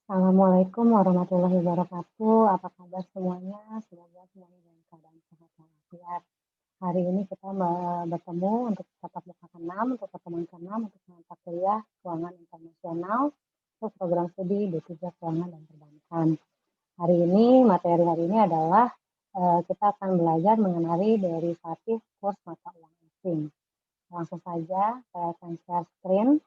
Assalamualaikum warahmatullahi wabarakatuh. Apa kabar semuanya? Semoga semuanya dalam keadaan sehat walafiat. Hari ini kita bertemu untuk tatap muka ke-6, untuk pertemuan ke-6 untuk mata kuliah Keuangan Internasional untuk program studi D3 Keuangan dan Perbankan. Hari ini, materi hari ini adalah kita akan belajar mengenai derivatif kurs mata uang asing. Langsung saja saya akan share screen.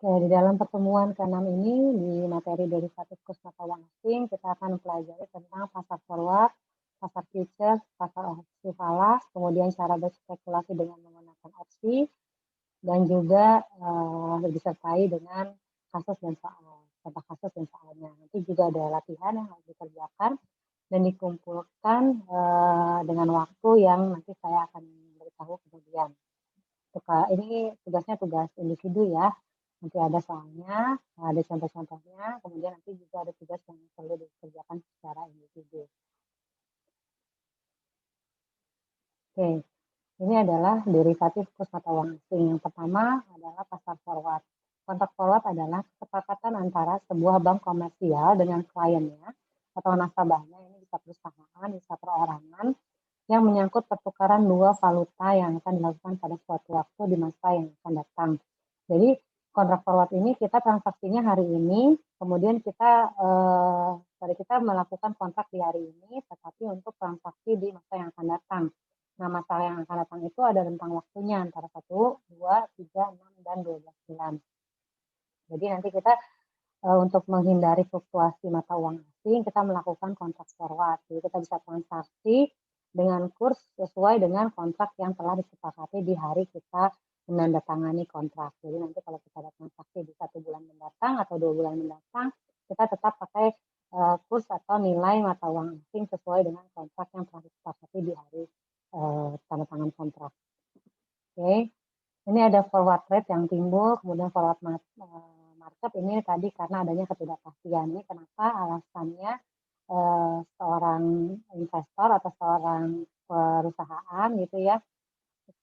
Oke, di dalam pertemuan ke-6 ini, di materi derivatif kurs mata uang asing, kita akan pelajari tentang pasar forward, pasar futures, pasar opsi falas, kemudian cara berspekulasi dengan menggunakan opsi, dan juga disertai dengan kasus dan soal, contoh kasus dan soalnya. Nanti juga ada latihan yang harus dikerjakan dan dikumpulkan dengan waktu yang nanti saya akan beritahu kemudian. Ini tugasnya tugas individu ya. Nanti ada soalnya, ada contoh-contohnya, kemudian nanti juga ada tugas yang perlu dikerjakan secara individu. Oke, ini adalah derivatif kurs mata uang asing. Yang pertama adalah pasar forward. Kontrak forward adalah kesepakatan antara sebuah bank komersial dengan kliennya atau nasabahnya, ini bisa perusahaan, bisa perorangan, yang menyangkut pertukaran dua valuta yang akan dilakukan pada suatu waktu di masa yang akan datang. Jadi kontrak forward ini kita transaksinya hari ini, kemudian kita melakukan kontrak di hari ini, tetapi untuk transaksi di masa yang akan datang. Nah, masa yang akan datang itu ada rentang waktunya antara 1, 2, 3, 6, dan 12 bulan. Jadi nanti kita untuk menghindari fluktuasi mata uang asing, kita melakukan kontrak forward. Jadi kita bisa transaksi dengan kurs sesuai dengan kontrak yang telah disepakati di hari kita menandatangani kontrak. Jadi nanti kalau kita ada transaksi di 1 bulan mendatang atau 2 bulan mendatang, kita tetap pakai kurs atau nilai mata uang asing sesuai dengan kontrak yang telah disepakati di hari tanda tangan kontrak. Oke, ini ada forward rate yang timbul, kemudian forward market ini tadi karena adanya ketidakpastian. Ini kenapa alasannya seorang investor atau seorang perusahaan gitu ya,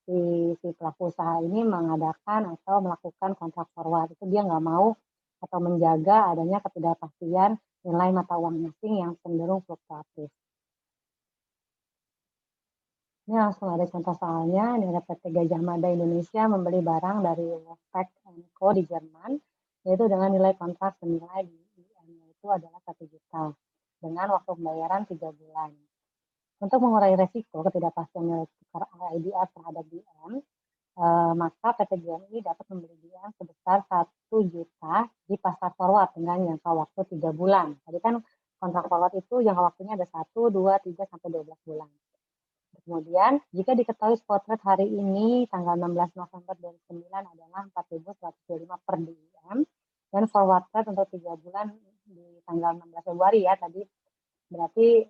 si pelaku usaha ini mengadakan atau melakukan kontrak forward. Itu dia nggak mau atau menjaga adanya ketidakpastian nilai mata uang asing yang cenderung fluktuatif. Ini langsung ada contoh soalnya, ini ada PT Gajah Mada Indonesia membeli barang dari Wolfpack & Co di Jerman, yaitu dengan nilai kontrak senilai di IM itu adalah 1 juta, dengan waktu pembayaran 3 bulan. Untuk mengurangi resiko ketidakpastian nilai tukar IDR terhadap DM, maka PT GMI dapat membeli DM sebesar 1 juta di pasar forward dengan jangka waktu 3 bulan. Tadi kan kontrak forward itu jangka waktunya ada 1, 2, 3, sampai 12 bulan. Kemudian, jika diketahui spot rate hari ini, tanggal 16 November 2009 adalah 4.125 per DM, dan forward rate untuk 3 bulan di tanggal 16 Februari ya, tadi berarti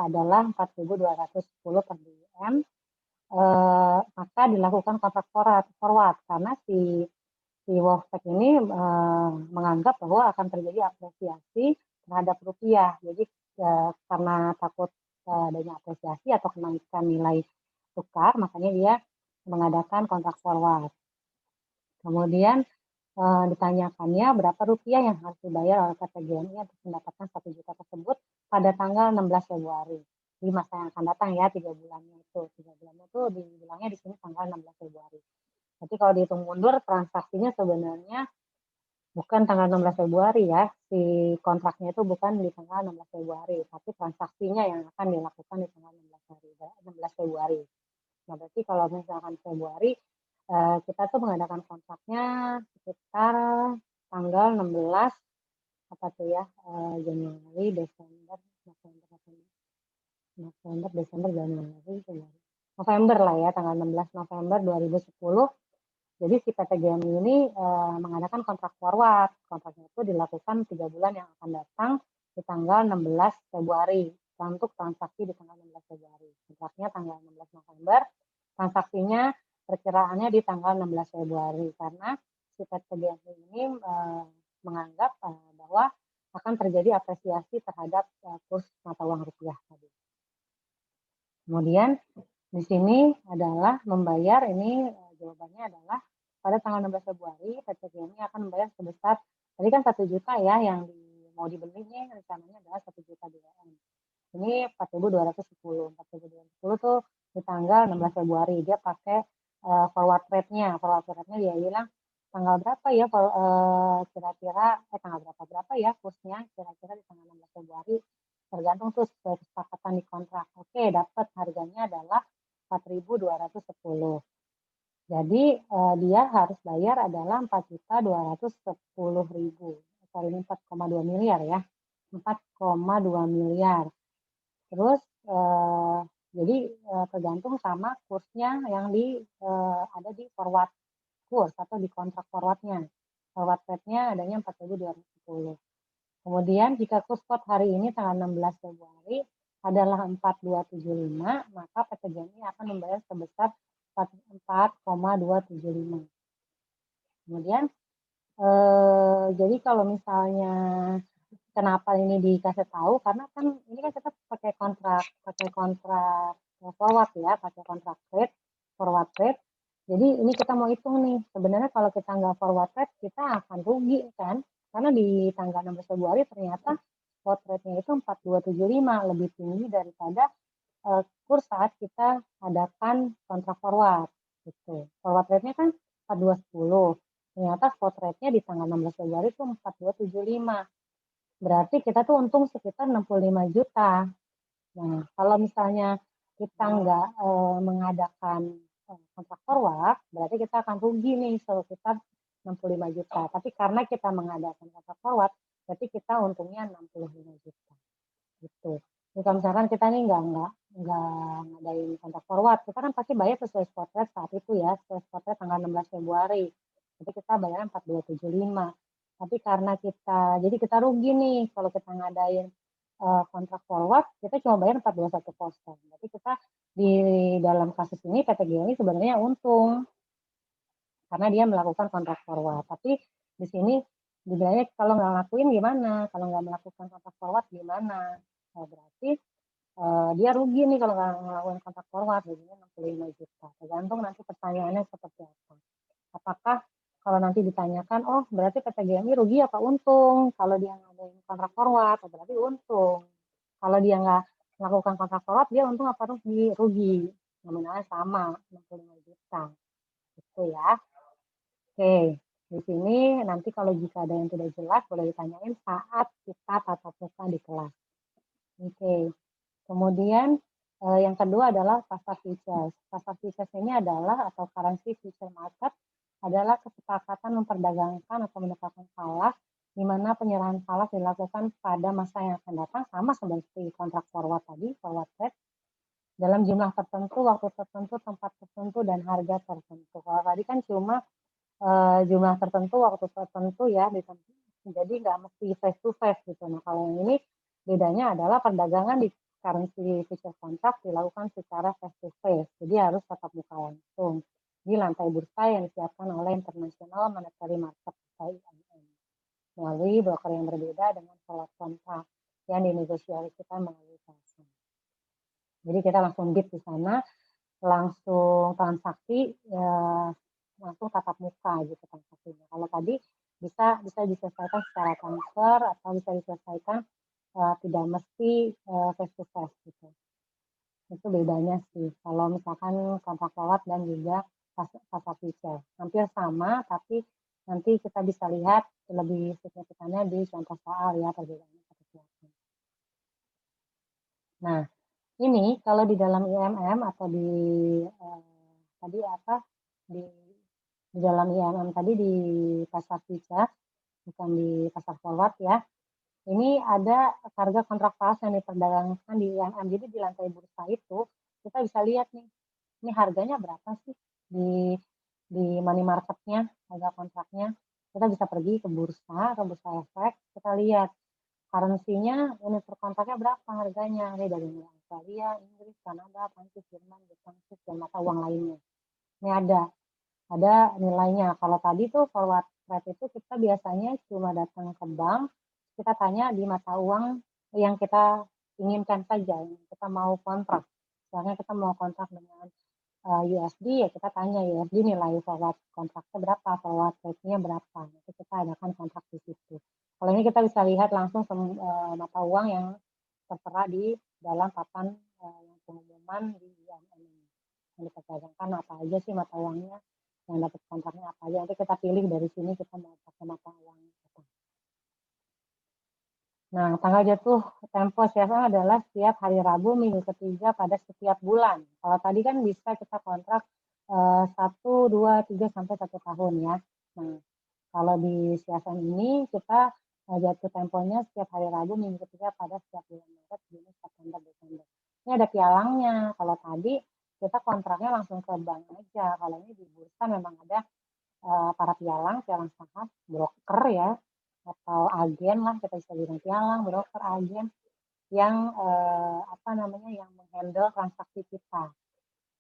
adalah 4.210 per DM, maka dilakukan kontrak forward karena si Wolfpack ini menganggap bahwa akan terjadi apresiasi terhadap rupiah. Jadi karena takut adanya apresiasi atau kenaikan nilai tukar, makanya dia mengadakan kontrak forward. Kemudian ditanyakannya berapa rupiah yang harus dibayar oleh PT GMI untuk mendapatkan 1 juta tersebut pada tanggal 16 Februari. Di masa yang akan datang ya, 3 bulannya itu. 3 bulannya itu dibilangnya di sini tanggal 16 Februari. Jadi kalau dihitung mundur, transaksinya sebenarnya bukan tanggal 16 Februari ya, si kontraknya itu bukan di tanggal 16 Februari, tapi transaksinya yang akan dilakukan di tanggal 16 Februari. Nah, berarti kalau misalkan Februari, kita tuh mengadakan kontraknya sekitar tanggal 16, apa tuh ya, Januari, Desember, Januari, November lah ya, tanggal 16 November 2010. Jadi si PT GMI ini mengadakan kontrak forward. Kontraknya itu dilakukan 3 bulan yang akan datang di tanggal 16 Februari untuk transaksi di tanggal 16 Februari. Kontraknya tanggal 16 November, transaksinya perkiraannya di tanggal 16 Februari karena si PT GMI ini menganggap bahwa akan terjadi apresiasi terhadap kurs mata uang rupiah tadi. Kemudian di sini adalah membayar, ini jawabannya adalah pada tanggal 16 Februari PT GMI akan membayar sebesar, tadi kan 1 juta ya yang mau dibeli nih rencananya adalah 1 juta BBM. Ini 4.210. 4.210 tuh di tanggal 16 Februari. Dia pakai forward rate-nya. Forward rate-nya dia bilang tanggal berapa ya kira-kira tanggal berapa ya kursnya kira-kira di tanggal 16 Februari. Tergantung tuh sesuai kesepakatan di kontrak. Oke, dapat harganya adalah 4.210. Jadi dia harus bayar adalah 4.210.000. Sorry, ini 4,2 miliar ya. 4,2 miliar. Terus jadi tergantung sama kursnya yang ada di forward kurs atau di kontrak forwardnya. Forward rate-nya adanya 4.210. Kemudian jika kurs spot hari ini tanggal 16 Februari adalah 4.275, maka PT GMI akan membayar sebesar 4,275. Kemudian jadi kalau misalnya kenapa ini dikasih tahu, karena kan ini kan kita pakai kontrak forward ya, pakai kontrak rate, forward rate. Jadi ini kita mau hitung nih, sebenarnya kalau kita nggak forward rate, kita akan rugi kan, karena di tanggal 16 Februari ternyata spot rate-nya itu 4.275, lebih tinggi daripada kurs saat kita adakan kontrak forward. Gitu. Forward rate-nya kan 4.210, ternyata spot rate-nya di tanggal 16 Februari itu 4.275. Berarti kita tuh untung sekitar 65 juta. Nah, kalau misalnya kita nggak mengadakan kontrak forward, berarti kita akan rugi nih sekitar 65 juta. Tapi karena kita mengadakan kontrak forward, berarti kita untungnya 65 juta. Gitu. Jadi kalau misalkan kita nih nggak ngadain kontrak forward, kita kan pasti bayar sesuai spot rate saat itu ya, sesuai spot rate tanggal 16 Februari. Jadi kita bayarnya 4.275. Tapi karena jadi kita rugi nih kalau kita ngadain kontrak forward, kita cuma bayar 421%. Berarti kita di dalam kasus ini PT GMI sebenarnya untung karena dia melakukan kontrak forward. Tapi di sini dibilangnya kalau nggak ngelakuin gimana? Kalau nggak melakukan kontrak forward gimana? Nah, berarti dia rugi nih kalau nggak ngelakuin kontrak forward, ruginya 65 juta. Tergantung nanti pertanyaannya seperti apa. Apakah kalau nanti ditanyakan, oh berarti PT GMI rugi apa untung? Kalau dia ngadain kontrak forward, berarti untung. Kalau dia nggak melakukan kontrak forward, dia untung apa rugi? Rugi. Nominalnya sama, 65 juta. Gitu ya. Oke, di sini nanti kalau jika ada yang tidak jelas, boleh ditanyain saat kita tatap muka di kelas. Oke, kemudian yang kedua adalah pasar futures. Pasar futures ini adalah atau currency future market adalah kesepakatan memperdagangkan atau menetapkan falas di mana penyerahan falas dilakukan pada masa yang akan datang sama seperti kontrak forward tadi, forward trade dalam jumlah tertentu, waktu tertentu, tempat tertentu dan harga tertentu. Kalau tadi kan cuma jumlah tertentu, waktu tertentu ya, jadi nggak mesti face to face gitu. Nah kalau yang ini bedanya adalah perdagangan di currency future contract dilakukan secara face to face, jadi harus tatap muka langsung di lantai bursa yang disiapkan oleh International Monetary Market (IMF) melalui broker yang berbeda dengan forward contract yang dinegosiasikan melalui pasar. Jadi kita langsung bid di sana, langsung transaksi, ya, langsung tatap muka gitu transaksinya. Kalau tadi bisa diselesaikan secara transfer atau bisa diselesaikan tidak mesti face to face gitu. Itu bedanya sih. Kalau misalkan kontrak forward dan juga pasar future, hampir sama, tapi nanti kita bisa lihat lebih signifikannya di contoh soal ya perbedaannya seperti apa. Nah, ini kalau di dalam IMM atau tadi apa di dalam IMM tadi di pasar future, bukan di pasar forward ya. Ini ada harga kontrak falas yang diperdagangkan di IMM. Jadi di lantai bursa itu kita bisa lihat nih, ini harganya berapa sih di money marketnya, harga kontraknya. Kita bisa pergi ke bursa efek, kita lihat currency-nya, unit per kontraknya berapa harganya. Ini dari Australia, Inggris, Kanada, Prancis, Jerman, Jepang, dan mata uang lainnya. Ini ada nilainya. Kalau tadi tuh forward rate itu kita biasanya cuma datang ke bank, kita tanya di mata uang yang kita inginkan saja, yang kita mau kontrak. Misalnya kita mau kontrak dengan USD, ya kita tanya USD nilai forward kontraknya berapa, forward rate-nya berapa. Nanti kita adakan kontrak di situ. Kalau ini kita bisa lihat langsung mata uang yang tertera di dalam papan yang pengumuman di IMM ini. Yang diperdagangkan apa aja sih mata uangnya, yang dapat kontraknya apa aja. Nanti kita pilih dari sini kita mau pakai mata uang apa. Nah, tanggal jatuh tempo CSM adalah setiap hari Rabu minggu ketiga pada setiap bulan. Kalau tadi kan bisa kita kontrak 1, 2, 3 sampai 1 tahun ya. Nah, kalau di CSM ini kita jatuh temponya setiap hari Rabu minggu ketiga pada setiap bulan Maret, Juni, September, Desember. Ini ada pialangnya. Kalau tadi kita kontraknya langsung ke bank aja. Kalau ini di bursa memang ada para pialang saham, broker ya, atau agen lah, kita bisa bilang pialang, broker, agen yang yang menghandle transaksi kita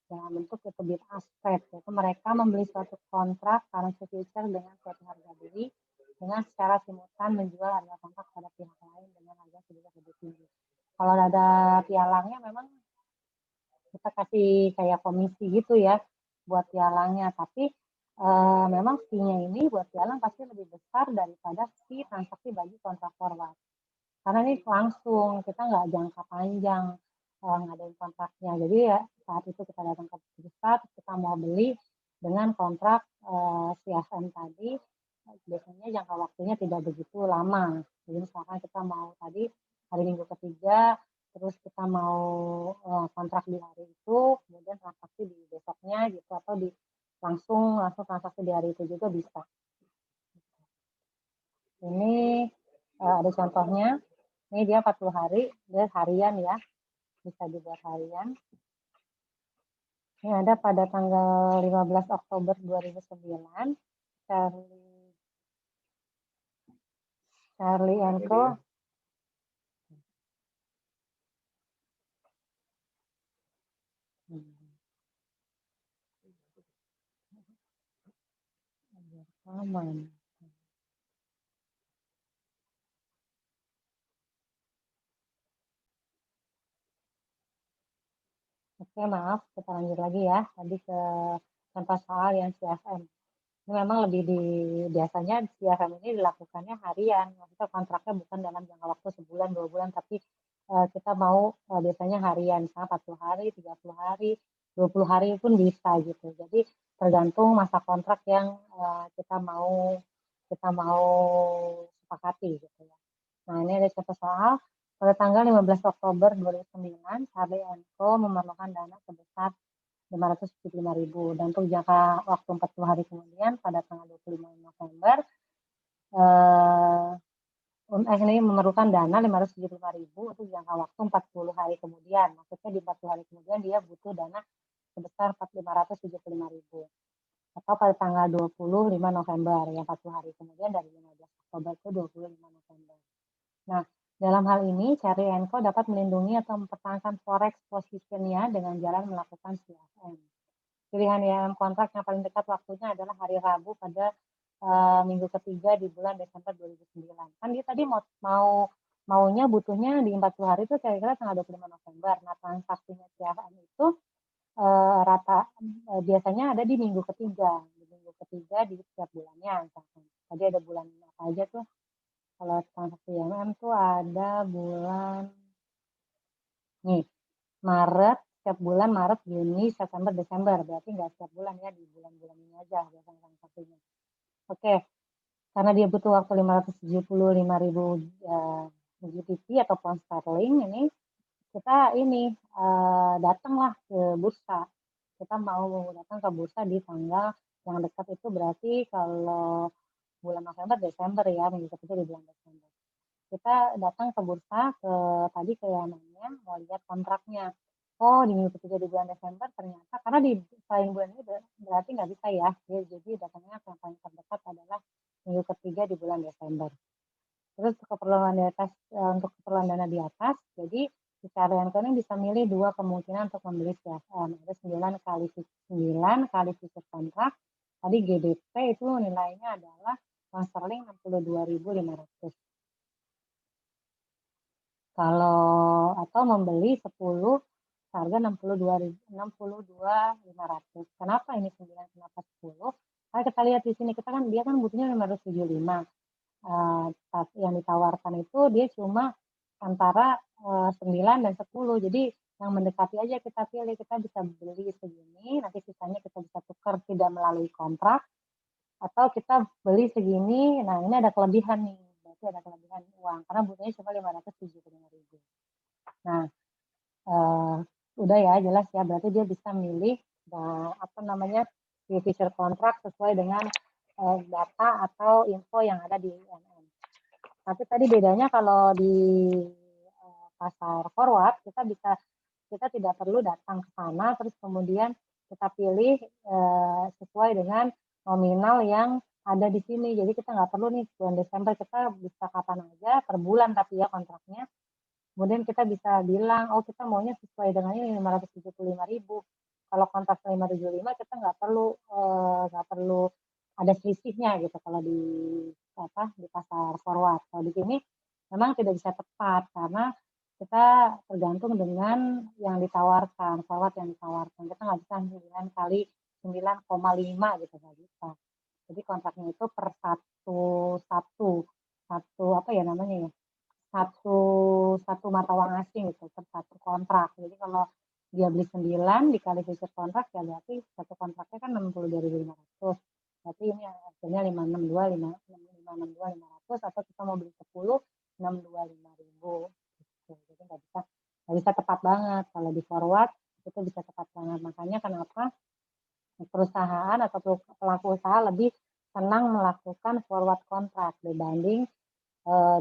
dalam bentuk itu bid ask spread, yaitu mereka membeli suatu kontrak currency future dengan suatu harga beli dengan secara simultan menjual harga kontrak pada pihak lain dengan harga sedikit lebih tinggi. Kalau ada pialangnya memang kita kasih kayak komisi gitu ya buat pialangnya, tapi memang fee-nya ini buat pialang pasti lebih besar daripada fee transaksi bagi kontrak forward. Karena ini langsung, kita nggak jangka panjang ngadain kontraknya. Jadi ya saat itu kita datang ke bursa, kita mau beli dengan kontrak CSM tadi, biasanya jangka waktunya tidak begitu lama. Jadi misalkan kita mau tadi hari Minggu ketiga, terus kita mau kontrak di hari itu, kemudian transaksi di besoknya gitu, atau langsung transaksi di hari itu juga bisa. Ini ada contohnya. Ini dia 40 hari, dia harian ya, bisa dibuat harian. Ini ada pada tanggal 15 Oktober 2009, Charlie and Co. Aman. Oke, maaf, kita lanjut lagi ya. Tadi ke contoh soal yang CFM. Ini memang lebih biasanya CFM ini dilakukannya harian. Maksudnya kontraknya bukan dalam jangka waktu sebulan, 2 bulan, tapi kita mau biasanya harian, misalnya 40 hari, 30 hari, 20 hari pun bisa gitu. Jadi tergantung masa kontrak yang kita mau sepakati gitu ya. Nah, ini ada contoh soal. Pada tanggal 15 Oktober 2009, Charlie & Co memerlukan dana sebesar 575.000 dan untuk jangka waktu 40 hari kemudian pada tanggal 25 November ini memerlukan dana 575.000 untuk jangka waktu 40 hari kemudian. Maksudnya di 40 hari kemudian dia butuh dana sebesar 575.000. Atau pada tanggal 25 November, yang 40 hari kemudian dari 15 Oktober ke 25 November. Nah, dalam hal ini, Charlie & Co dapat melindungi atau mempertahankan forex positionnya dengan jalan melakukan CFM. Pilihan IM kontrak yang paling dekat waktunya adalah hari Rabu pada minggu ketiga di bulan Desember 2009. Kan dia tadi maunya butuhnya di 40 hari itu kira-kira tanggal 25 November. Nah, transaksinya CFM itu biasanya ada di minggu ketiga. Di minggu ketiga di setiap bulannya. Misalkan. Tadi ada bulan apa aja tuh? Kalau transaksi IMM tuh ada bulan nih Maret, setiap bulan Maret, Juni, September, Desember. Berarti nggak setiap bulan ya, di bulan-bulan ini aja biasanya transaksinya. Oke, karena dia butuh waktu 575.000 GBP atau pound sterling, ini kita datanglah ke bursa. Kita mau datang ke bursa di tanggal yang dekat itu berarti kalau bulan November, Desember ya, minggu ketiga di bulan Desember. Kita datang ke bursa ke namanya mau lihat kontraknya. Oh, di minggu ketiga di bulan Desember ternyata karena di selain bulan ini berarti nggak bisa ya. Jadi datangnya yang paling terdekat adalah minggu ketiga di bulan Desember. Terus keperluan di atas untuk keperluan dana di atas, jadi si karyawan ini bisa milih dua kemungkinan untuk membeli CSM. Ada 9 kali fisik kontrak. Tadi GDP itu nilainya adalah pound sterling 62.500. Kalau atau membeli 10 seharga 62.500. Kenapa ini 9, kenapa 10? Kalau kita lihat di sini, dia kan butuhnya 575. Yang ditawarkan itu dia cuma antara 9 dan 10. Jadi yang mendekati aja kita pilih. Kita bisa beli segini, nanti sisanya kita bisa tukar tidak melalui kontrak, atau kita beli segini. Nah, ini ada kelebihan nih, berarti ada kelebihan uang karena butuhnya cuma 575.000. Nah, udah ya, jelas ya, berarti dia bisa milih di feature kontrak sesuai dengan data atau info yang ada di IMM. Tapi tadi bedanya kalau di pasar forward, kita tidak perlu datang ke sana terus kemudian kita pilih sesuai dengan nominal yang ada di sini. Jadi kita nggak perlu nih bulan Desember, kita bisa kapan aja per bulan tapi ya kontraknya. Kemudian kita bisa bilang, oh kita maunya sesuai dengan ini 575.000. Kalau kontrak 575 kita nggak perlu ada selisihnya gitu kalau di pasar forward. Kalau di sini memang tidak bisa tepat karena kita tergantung dengan yang ditawarkan, forward yang ditawarkan. Kita nggak bisa 9 kali 9,5 gitu, nggak bisa. Jadi kontraknya itu per satu mata uang asing gitu, per satu kontrak. Jadi kalau dia beli 9 dikali feature kontrak ya berarti satu kontraknya kan 62.500. Berarti ini hasilnya 500, atau kita mau beli 10 625.000 gitu. Jadi nggak bisa tepat banget. Kalau di forward itu bisa tepat banget. Makanya kenapa perusahaan atau pelaku usaha lebih senang melakukan forward kontrak dibanding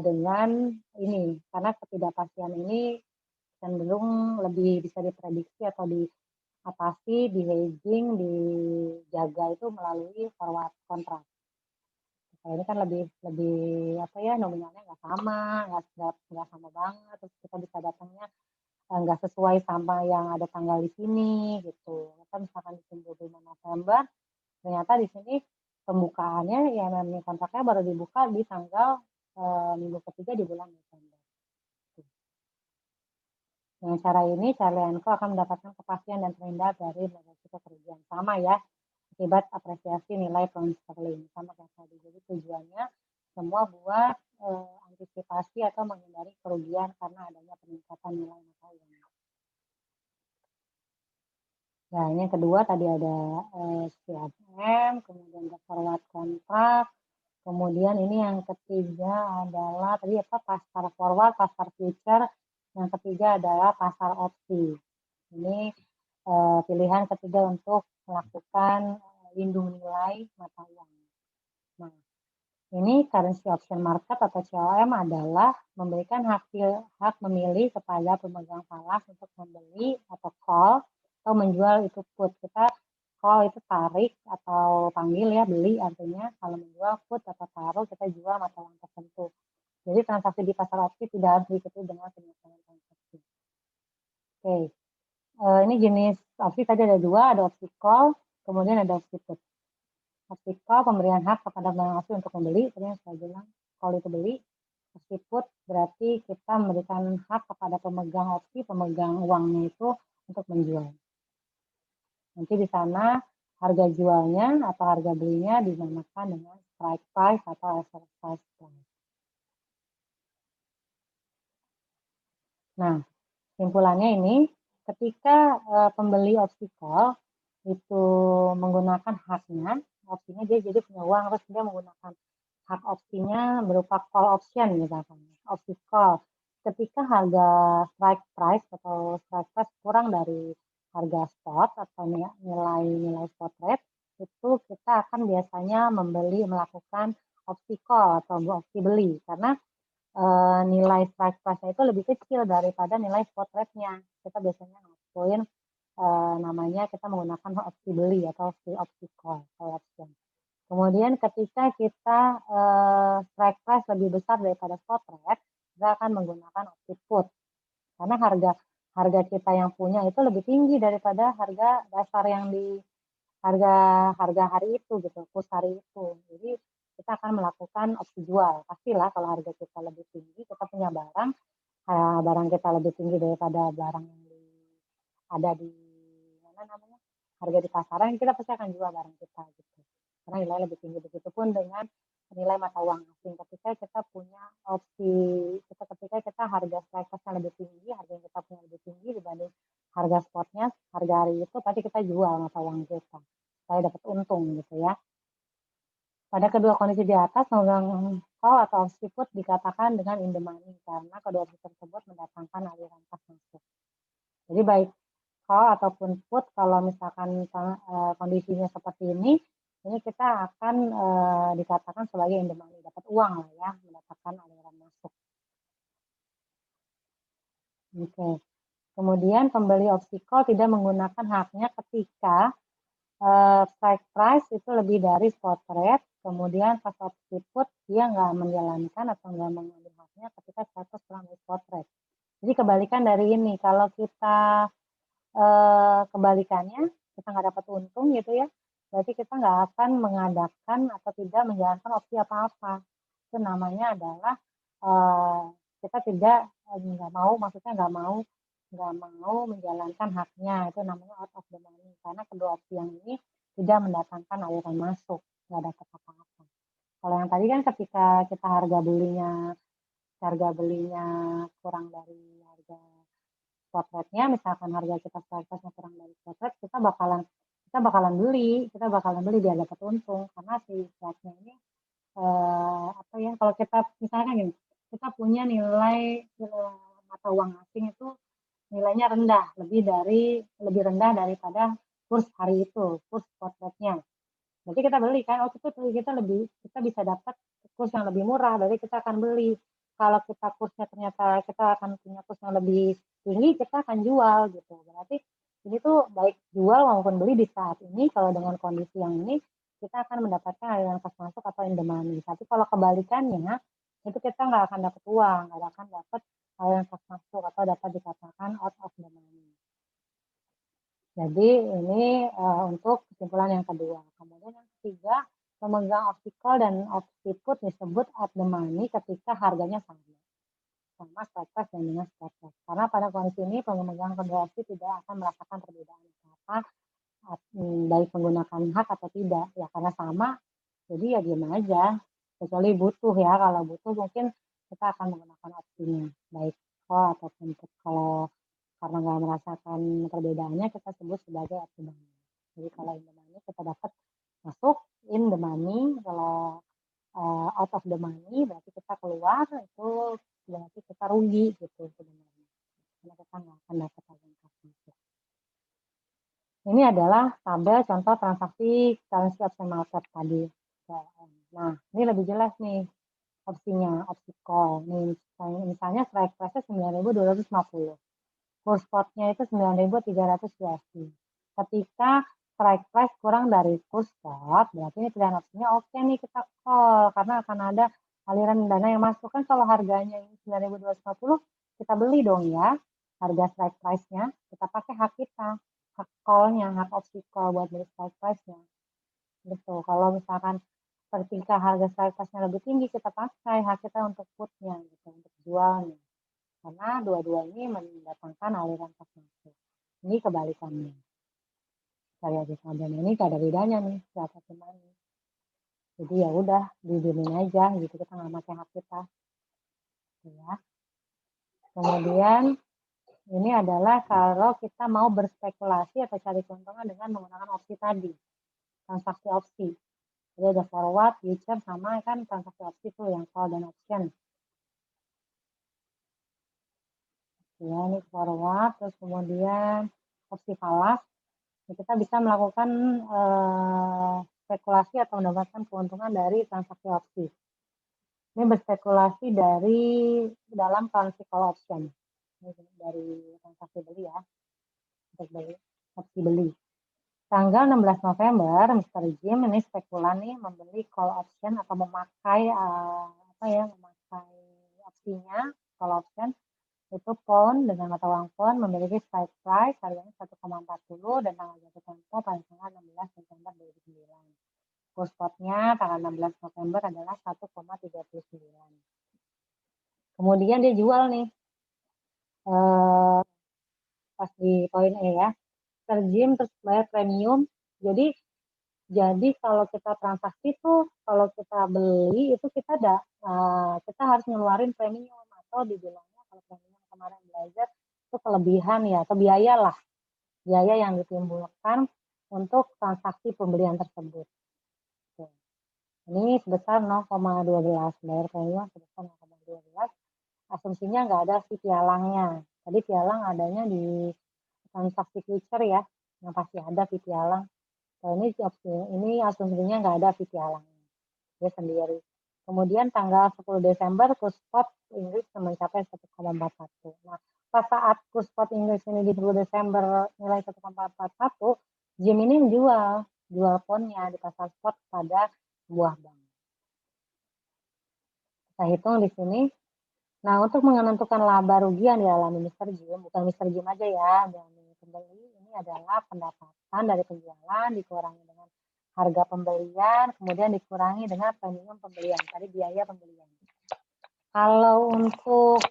dengan ini, karena ketidakpastian ini cenderung lebih bisa diprediksi atau diatasi, di hedging, dijaga itu melalui forward kontrak. Nah, ini kan lebih nominalnya nggak sama banget, terus kita bisa datangnya nggak sesuai sama yang ada tanggal di sini gitu. Kita misalkan di 25 November, ternyata di sini pembukaannya ya namanya kontraknya baru dibuka di tanggal minggu ketiga di bulan Desember. Dengan cara ini, Charlie & Co akan mendapatkan kepastian dan terhindar dari resiko kerugian. Sama ya, akibat apresiasi nilai pound sterling. Sama kayak tadi. Jadi tujuannya semua buat antisipasi atau menghindari kerugian karena adanya peningkatan nilai mata uang. Nah, ini yang kedua tadi ada CFM, kemudian ada forward kontrak, kemudian ini yang ketiga adalah tadi pasar forward, pasar future, yang ketiga adalah pasar opsi. Ini pilihan ketiga untuk melakukan lindung nilai mata uang. Nah, ini currency option market atau COM adalah memberikan hak memilih kepada pemegang falas untuk membeli atau call atau menjual itu put. Kita call itu tarik atau panggil ya, beli artinya. Kalau menjual put atau taruh, kita jual mata uang tertentu. Jadi transaksi di pasar opsi tidak harus diikuti dengan penyelesaian transaksi. Oke, ini jenis opsi tadi ada dua, ada opsi call, kemudian ada opsi put. Opsi call pemberian hak kepada pemegang opsi untuk membeli, tadi yang saya bilang call itu beli. Opsi put berarti kita memberikan hak kepada pemegang opsi, pemegang uangnya itu untuk menjual. Nanti di sana harga jualnya atau harga belinya dinamakan dengan strike price atau exercise price. Nah, simpulannya ini, ketika pembeli opsi call itu menggunakan haknya, opsinya dia jadi punya uang, terus dia menggunakan hak opsinya berupa call option misalkan, opsi call. Ketika harga strike price atau strike price kurang dari harga spot atau nilai spot rate, itu kita akan biasanya melakukan opsi call atau opsi beli karena nilai strike price itu lebih kecil daripada nilai spot rate-nya. Kita biasanya ngakuin namanya kita menggunakan opsi beli atau opsi call option. Kemudian ketika kita strike price lebih besar daripada spot rate, kita akan menggunakan opsi put. Karena harga kita yang punya itu lebih tinggi daripada harga dasar yang di harga hari itu gitu, kurs hari itu. Jadi kita akan melakukan opsi jual. Pastilah kalau harga kita lebih tinggi, kita punya barang kita lebih tinggi daripada barang yang ada di mana namanya, harga di pasaran, kita pasti akan jual barang kita gitu. Karena nilai lebih tinggi. Begitupun dengan nilai mata uang asing. Ketika kita punya opsi, ketika kita harga strike price lebih tinggi, harga yang kita punya lebih tinggi dibanding harga spotnya, harga hari itu pasti kita jual mata uang kita supaya dapat untung gitu ya. Pada kedua kondisi di atas, pemegang call atau opsi put dikatakan dengan in the money karena kedua opsi tersebut mendatangkan aliran kas masuk. Jadi baik call ataupun put, kalau misalkan kondisinya seperti ini kita akan dikatakan sebagai in the money, dapat uang lah ya, mendapatkan aliran masuk. Oke. Kemudian pembeli opsi call tidak menggunakan haknya ketika strike price itu lebih dari spot rate, kemudian pas opsi put dia nggak menjalankan atau nggak mengambil haknya ketika strike price kurang dari spot rate. Jadi kebalikan dari ini, kalau kita kebalikannya, kita nggak dapat untung gitu ya, berarti kita nggak akan mengadakan atau tidak menjalankan opsi apa-apa. Itu namanya adalah kita tidak nggak mau, maksudnya nggak mau menjalankan haknya, itu namanya out of the money, karena kedua opsi yang ini tidak mendatangkan aliran masuk, nggak dapat apa-apa. Kalau yang tadi kan ketika kita harga belinya kurang dari harga spot rate-nya, misalkan harga kita strike price-nya kurang dari spot rate, kita bakalan beli biar dapat untung, karena si strike-nya ini apa ya, kalau kita misalkan gini, kita punya nilai mata uang asing itu nilainya lebih rendah daripada kurs hari itu, kurs spot rate-nya. Jadi kita beli kan, kita bisa dapat kurs yang lebih murah, berarti kita akan beli. Kalau kursnya ternyata kita akan punya kurs yang lebih tinggi, kita akan jual gitu. Berarti ini tuh baik jual maupun beli di saat ini, kalau dengan kondisi yang ini kita akan mendapatkan aliran kas masuk atau in the money. Tapi kalau kebalikannya, itu kita nggak akan dapat uang, nggak akan dapat aliran kas masuk atau dapat dikatakan out of the money. Jadi ini untuk kesimpulan yang kedua. Kemudian yang ketiga, pemegang opsi call dan opsi put disebut at the money ketika harganya sama strike price dan dengan strike price. Karena pada kondisi ini pemegang kedua opsi tidak akan merasakan perbedaan apa baik menggunakan hak atau tidak, ya karena sama, jadi ya diam aja. Kecuali butuh ya, kalau butuh mungkin kita akan menggunakan opsinya, baik call ataupun put. Kalau karena nggak merasakan perbedaannya, kita sebut sebagai at the money. Jadi kalau in the money kita dapat masuk in the money, kalau out of the money berarti kita keluar, itu berarti kita rugi gitu sebenarnya, karena kita nggak akan dapat aliran kas masuk. Ini adalah tabel contoh transaksi currency option market tadi. Nah, ini lebih jelas nih opsinya, opsi call. Nih, misalnya strike price-nya 9.250. Kurs spot-nya itu 9.300 USD. Ketika strike price kurang dari kurs spot, berarti ini pilihan opsinya oke nih kita call, karena akan ada aliran dana yang masuk. Kan kalau harganya 9.250, kita beli dong ya, harga strike price-nya, kita pakai hak kita, hak call-nya, hak opsi call buat beli strike price-nya. Gitu. Kalau misalkan ketika harga strike price-nya lebih tinggi, kita pakai hak kita untuk put-nya, gitu, untuk jualnya. Karena dua-dua ini mendatangkan aliran kas masuk. Ini kebalikannya. Variasi sablon ini gak ada bedanya nih, berapa cuman. Jadi ya udah didiemin aja gitu, kita nggak pakai hak kita. Ya. Kemudian ini adalah kalau kita mau berspekulasi atau cari keuntungan dengan menggunakan opsi tadi, transaksi opsi. Jadi ada forward, future, sama kan transaksi opsi tuh yang call dan option. Ya, ini forward, terus kemudian opsi falas. Kita bisa melakukan spekulasi atau mendapatkan keuntungan dari transaksi opsi. Ini berspekulasi dari dalam currency call option. Ini dari transaksi beli ya, untuk beli, opsi beli. Tanggal 16 November, Mr. Jim ini spekulan nih membeli call option atau memakai memakai opsinya call option itu pound dengan mata uang pound memiliki strike price harganya 1,40 dan tanggal jatuh tempo pada tanggal 16 September 2009. Kurs spotnya tanggal 16 November adalah 1,39. Kemudian dia jual nih pas di poin E ya. Mr. Jim terus bayar premium. Jadi kalau kita transaksi tuh kalau kita beli itu kita harus ngeluarin premium atau dibilangnya kalau premium kemarin belajar itu kelebihan ya atau biaya lah, biaya yang ditimbulkan untuk transaksi pembelian tersebut. Oke. Ini sebesar 0,12 bayar premium sebesar 0,12. Asumsinya nggak ada fee pialangnya. Tadi pialang adanya di transaksi future ya, yang pasti ada fee pialang. Nah, ini asumsinya nggak ada fee pialangnya, dia sendiri. Kemudian tanggal 10 Desember kurs spot Inggris mencapai 1,41. Nah, pas saat kurs spot Inggris ini di 10 Desember nilai 1,41, Jim ini jual poundnya di pasar spot pada sebuah bank. Kita hitung di sini. Nah, untuk menentukan laba rugi yang dialami Mr. Jim, bukan Mr. Jim aja ya, dan pembeli ini adalah pendapatan dari penjualan dikurangi dengan harga pembelian, kemudian dikurangi dengan premium pembelian, tadi biaya pembelian. Kalau untuk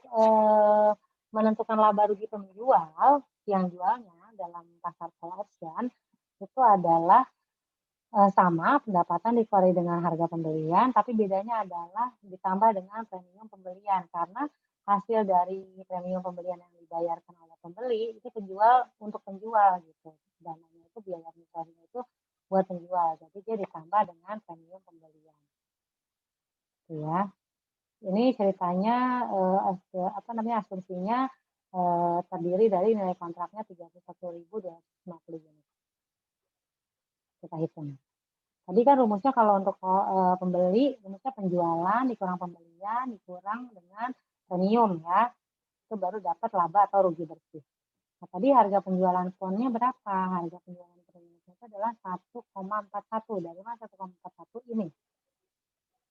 menentukan laba rugi penjual, yang jualnya dalam pasar call option, itu adalah sama pendapatan dikurangi dengan harga pembelian, tapi bedanya adalah ditambah dengan premium pembelian karena hasil dari premium pembelian yang dibayarkan oleh pembeli itu untuk penjual gitu. Dananya itu biaya administrasinya itu buat penjual, jadi dia ditambah dengan premium pembelian. Ya, ini ceritanya asumsinya terdiri dari nilai kontraknya 31.250 unit. Kita hitung. Tadi kan rumusnya kalau untuk pembeli, rumusnya penjualan dikurang pembelian dikurang dengan premium ya. Itu baru dapat laba atau rugi bersih. Nah, tadi harga penjualan poundnya berapa? Harga penjualan premium itu adalah 1,41. Dari mana 1,41 ini?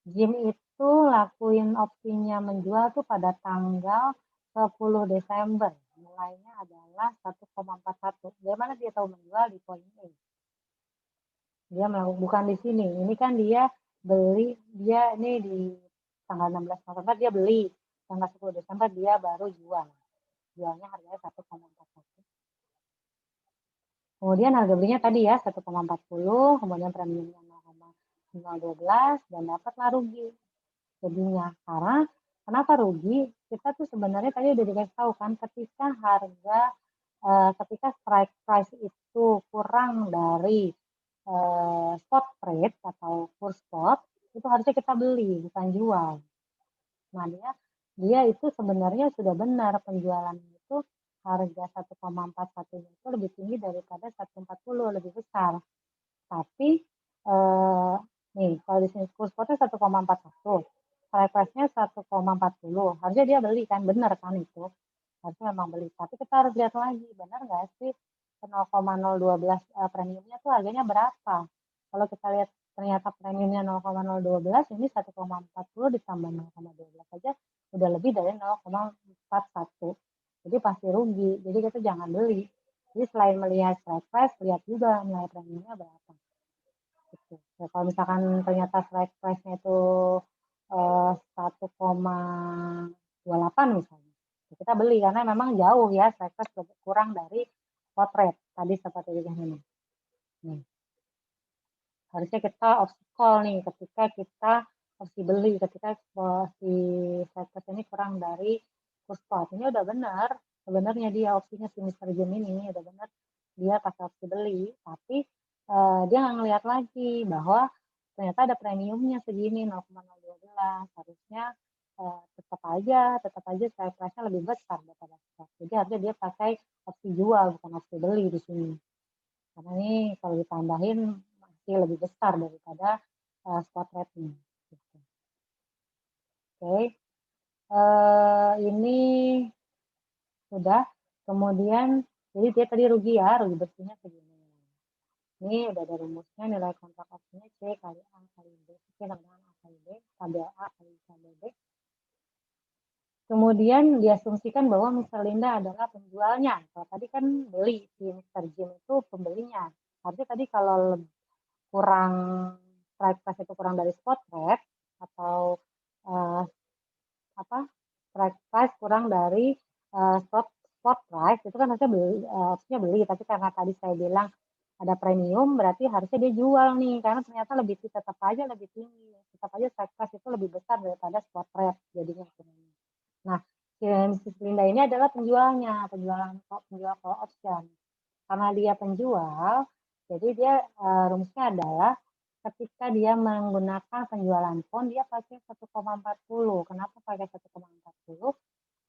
Jim itu lakuin opsinya menjual tuh pada tanggal 10 Desember. Nilainya adalah 1,41. Dari mana dia tahu menjual di poin ini? Dia melakukan bukan di sini. Ini kan dia beli, dia ini di tanggal 16 November dia beli, tanggal 10 Desember dia baru jual. Jualnya harganya 1,41. Kemudian harga belinya tadi ya 1,40, kemudian premiumnya 0,012 dan dapatlah rugi. Jadinya karena kenapa rugi? Kita tuh sebenarnya tadi udah dikasih tahu kan ketika strike price itu kurang dari spot rate atau kurs spot itu harusnya kita beli bukan jual. Nah dia itu sebenarnya sudah benar penjualan itu harga 1,41 itu lebih tinggi daripada 140 lebih besar. Tapi nih kalau di sini kurs spotnya 1,41, strike price-nya 1,40, harusnya dia beli kan, benar kan itu harusnya memang beli. Tapi kita harus lihat lagi benar nggak sih 0,012 premiumnya tuh harganya berapa. Kalau kita lihat ternyata premiumnya 0,012 ini 1,40 ditambah 0,12 saja udah lebih dari 0,41. Jadi pasti rugi. Jadi kita jangan beli. Jadi selain melihat strike price, lihat juga nilai premiumnya berapa. Gitu. Ya, kalau misalkan ternyata strike price-nya itu 1,28 misalnya, ya kita beli karena memang jauh ya strike price kurang dari spot rate tadi seperti ini. Nih. Harusnya kita opsi call nih ketika kita opsi beli ketika si strike price ini kurang dari kurs spot. Ini udah benar sebenarnya dia opsinya si Mr. Jim ini udah benar dia pakai opsi beli, tapi dia nggak ngelihat lagi bahwa ternyata ada premiumnya segini 0,012, harusnya tetap aja strike price-nya lebih besar daripada spot. Jadi harusnya dia pakai opsi jual bukan opsi beli di sini. Karena ini kalau ditambahin masih lebih besar daripada spot rate-nya. Gitu. Oke, ini sudah. Kemudian jadi dia tadi rugi ya, rugi bersihnya segini. Ini udah ada rumusnya, nilai kontrak opsinya C kali A kali B. C sama dengan A kali B, tabel A kali tabel B. Kemudian diasumsikan bahwa Mr. Linda adalah penjualnya. Kalau tadi kan beli, si Mr. Jim itu pembelinya. Artinya tadi kalau kurang strike price itu kurang dari spot rate atau strike price kurang dari spot price itu kan harusnya beli, opsinya beli, tapi karena tadi saya bilang ada premium, berarti harusnya dia jual nih, karena ternyata tetap aja lebih tinggi, tetap aja strike price itu lebih besar daripada spot rate jadinya. Nah, si Mrs. Linda ini adalah penjual call option. Karena dia penjual, jadi dia rumusnya adalah ketika dia menggunakan penjualan pon, dia pakai 1,40. Kenapa pakai 1,40?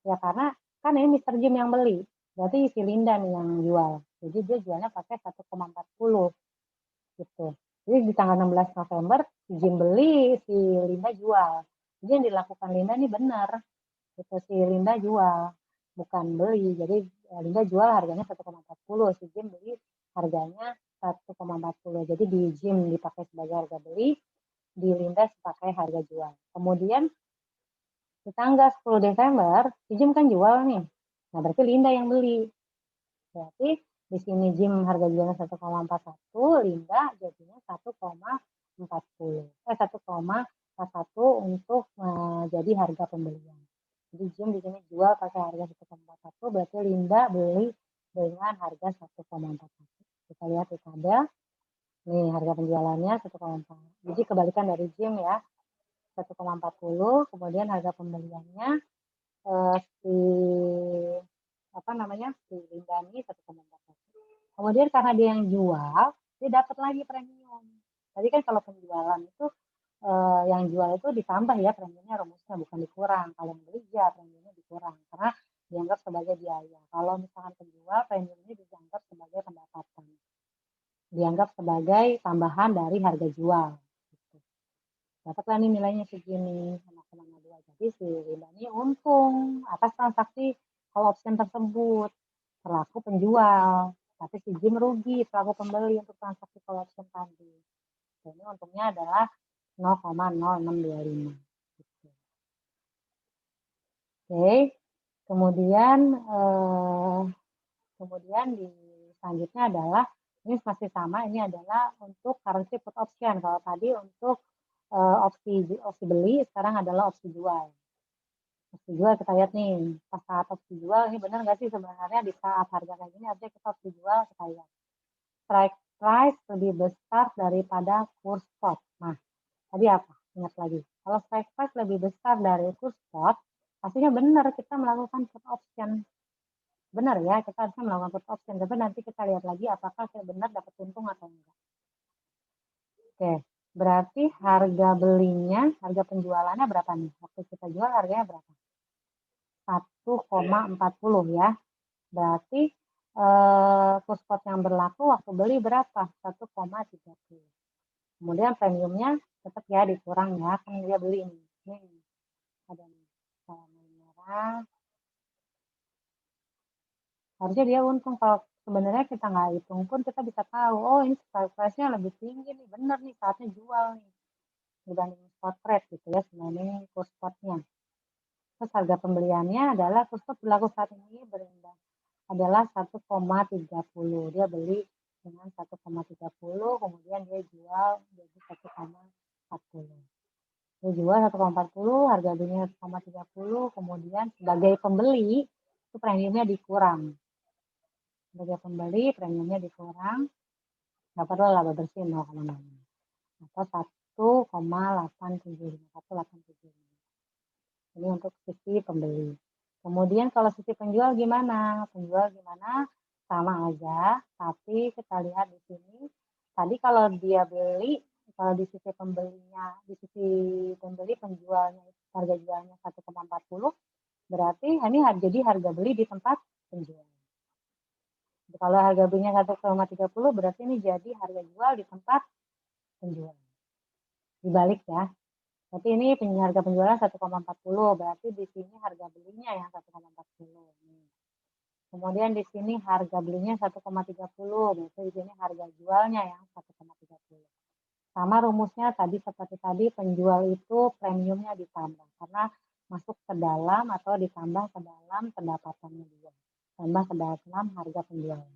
Ya karena kan ini Mr. Jim yang beli, berarti si Linda nih yang jual. Jadi dia jualnya pakai 1,40 gitu. Jadi di tanggal 16 November si Jim beli, si Linda jual. Jadi yang dilakukan Linda nih benar. Gitu, si Linda jual, bukan beli. Jadi Linda jual harganya 1,40, si Jim beli harganya 1,40. Jadi di Jim dipakai sebagai harga beli, di Linda sebagai harga jual. Kemudian di tanggal 10 Desember, si Jim kan jual nih. Nah, berarti Linda yang beli. Berarti di sini Jim harga jualnya 1,41, Linda jadinya 1,40. 1,41 untuk jadi harga pembelian. Jadi Jim di sini jual pakai harga 1,41, berarti Linda beli dengan harga 1,41. Kita lihat di tabel. Nih harga penjualannya 1,4. Jadi kebalikan dari Jim ya. 1,40, kemudian harga pembeliannya si Linda ini 1,41. Kemudian karena dia yang jual, dia dapat lagi premium. Tadi kan kalau penjualan itu yang jual itu ditambah ya premiumnya, rumusnya bukan dikurang. Kalau yang beli ya premiumnya dikurang karena dianggap sebagai biaya. Kalau misalkan penjual, premiumnya dianggap sebagai pendapatan, dianggap sebagai tambahan dari harga jual. Dapatlah nih nilainya segini, 0,2. Jadi si Linda ini untung atas transaksi call option tersebut selaku penjual, tapi si Jim rugi selaku pembeli untuk transaksi call option tadi. Ini untungnya adalah 0,0625. Oke, kemudian di selanjutnya adalah ini masih sama, ini adalah untuk currency put option. Kalau tadi untuk opsi beli, sekarang adalah opsi jual. Opsi jual kita lihat nih, pas saat opsi jual ini benar nggak sih sebenarnya di saat harga kayak gini harusnya kita opsi jual, kita lihat strike price lebih besar daripada kurs spot. Nah, tadi apa? Ingat lagi. Kalau strike price lebih besar dari kurs spot, pastinya benar kita melakukan put option. Benar ya, kita harusnya melakukan put option. Tapi nanti kita lihat lagi apakah saya benar dapat untung atau enggak. Oke, berarti harga belinya, harga penjualannya berapa nih? Waktu kita jual harganya berapa? 1,40 ya. Berarti kurs spot yang berlaku waktu beli berapa? 1,30. Kemudian premiumnya tetap ya dikurang ya, kan dia beli ini. Nih, ada nih, warna merah. Harusnya dia untung. Kalau sebenarnya kita nggak hitung pun kita bisa tahu, oh ini strike price-nya lebih tinggi nih, bener nih saatnya jual nih dibanding spot rate gitu ya, sebenarnya kurs spotnya. Terus harga pembeliannya adalah kurs spot berlaku saat ini berendah adalah 1,30. Dia beli dengan 1,30, kemudian dia jual jadi 1,40. Dia jual 1,40, harga belinya 1,30, kemudian sebagai pembeli itu premiumnya dikurang. Sebagai pembeli premiumnya dikurang, dapatlah laba bersih 0,6 atau 1,875. Ini untuk sisi pembeli. Kemudian kalau sisi penjual gimana? Penjual gimana? Sama aja, tapi kita lihat di sini. Tadi kalau dia beli, kalau di sisi pembelinya, di sisi pembeli penjualnya harga jualnya 1,40, berarti ini jadi harga beli di tempat penjual. Kalau harga belinya 1,30, berarti ini jadi harga jual di tempat penjual. Dibalik ya. Berarti ini harga penjualan 1,40, berarti di sini harga belinya yang 1,40. Kemudian di sini harga belinya 1,30, berarti di sini harga jualnya yang 1,30. Sama rumusnya tadi seperti tadi, penjual itu premiumnya ditambah karena masuk ke dalam atau ditambah ke dalam pendapatannya dia. Tambah ke dalam harga penjualan.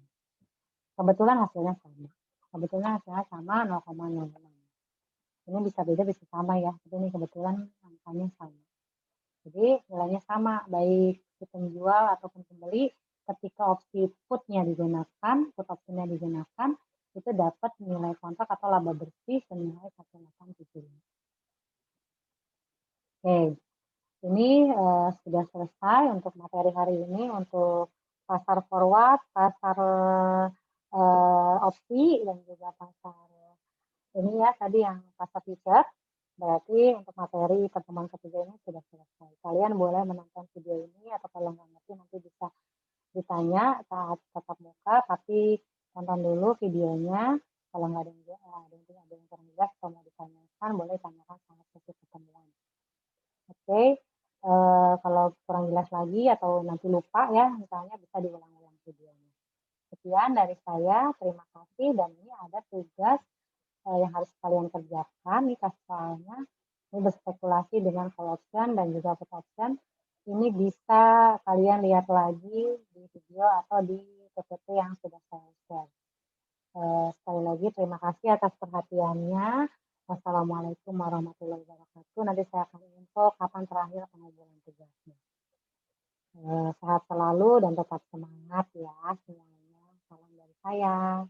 Kebetulan hasilnya sama. Kebetulan hasilnya sama 0,06. Ini bisa beda bisa sama ya, tapi ini kebetulan angkanya sama. Jadi nilainya sama, baik si penjual ataupun pembeli ketika opsi put option-nya digunakan, itu dapat nilai kontrak atau laba bersih senilai 1,875. Oke, ini sudah selesai untuk materi hari ini untuk pasar forward, pasar opsi dan juga pasar ini ya tadi yang pasar future. Berarti untuk materi pertemuan ketiga ini sudah selesai. Kalian boleh menonton video ini atau kalau nggak ngerti nanti bisa ditanya saat tatap muka, tapi tonton dulu videonya. Kalau nggak ada yang kurang jelas atau mau ditanyakan, boleh tanyakan saat sesi pertemuan. Oke, kalau kurang jelas lagi atau nanti lupa ya, misalnya bisa diulang-ulang videonya. Sekian dari saya, terima kasih dan ini ada tugas yang harus kalian kerjakan, nih soalnya ini berspekulasi dengan call option dan juga put option. Ini bisa kalian lihat lagi di video atau di PPT yang sudah saya share. Sekali lagi terima kasih atas perhatiannya. Wassalamualaikum warahmatullahi wabarakatuh. Nanti saya akan info kapan terakhir pengumpulan tugasnya. Sehat selalu dan tetap semangat ya semuanya. Salam dari saya.